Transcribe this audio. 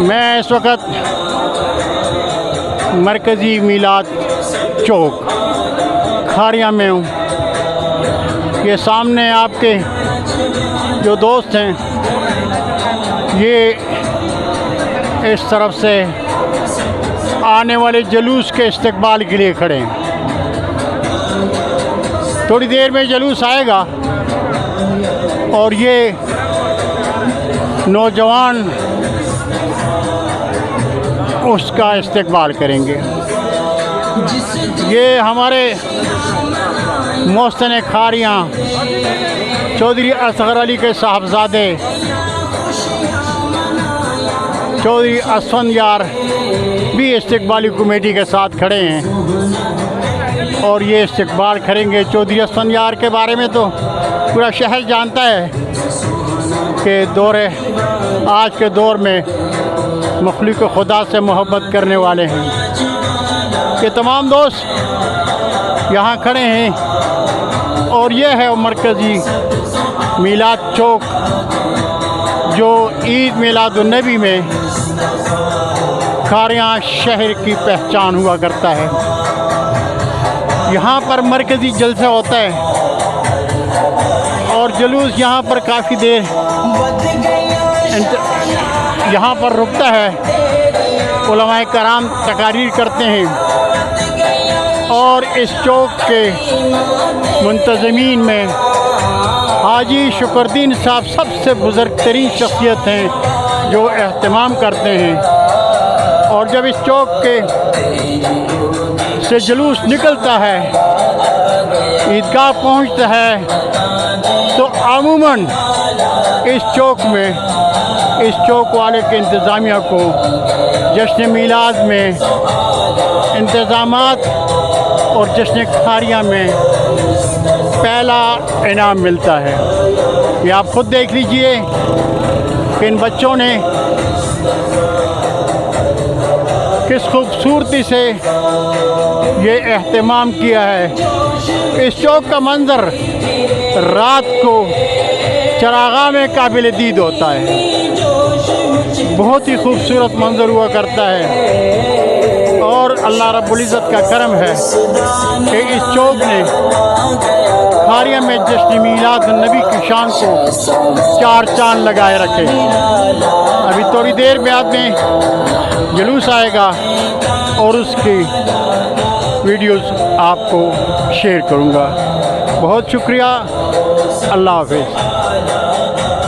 मैं इस वक्त मरकज़ी मीलाद चौक खारिया में हूँ। ये सामने आपके जो दोस्त हैं ये इस तरफ से आने वाले जुलूस के इस्तकबाल के लिए खड़े हैं। थोड़ी देर में जुलूस आएगा और ये नौजवान उसका इस्तकबाल करेंगे। ये हमारे मोहसिन खारिया चौधरी असगर अली के साहबजादे चौधरी असफंदयार भी इस्तकबाली कमेटी के साथ खड़े हैं और ये इस्तकबाल करेंगे। चौधरी असफंदयार के बारे में तो पूरा शहर जानता है कि आज के दौर में मखलूक खुदा से मोहब्बत करने वाले हैं। ये तमाम दोस्त यहाँ खड़े हैं और ये है मरकज़ी मीलाद चौक जो ईद मिलादुन्नबी में खारिया शहर की पहचान हुआ करता है। यहाँ पर मरकज़ी जलसा होता है और जुलूस यहाँ पर काफ़ी देर यहाँ पर रुकता है। उलमाए कराम तकारीर करते हैं और इस चौक के मुंतज़मीन में हाजी शुक्रदीन साहब सबसे बुज़ुर्ग तरीन शख्सियत हैं जो एहतमाम करते हैं। और जब इस चौक के से जुलूस निकलता है, ईदगाह पहुंचता है, तो अमूमन इस चौक में इस चौक वाले के इंतज़ामिया को जश्न मीलाद में इंतज़ामात और जश्न खारिया में पहला इनाम मिलता है। ये आप ख़ुद देख लीजिए कि इन बच्चों ने किस खूबसूरती से ये एहतमाम किया है। इस चौक का मंज़र रात को चरागाह में काबिल दीद होता है। बहुत ही खूबसूरत मंज़र हुआ करता है और अल्लाह रब्बुल इज़्ज़त का करम है कि इस चौक ने खारिया में जश्न मीलाद नबी की शान को चार चांद लगाए रखे। अभी थोड़ी देर बाद में जुलूस आएगा और उसकी वीडियोस आपको शेयर करूँगा। बहुत शुक्रिया। अल्लाह हाफ़िज़।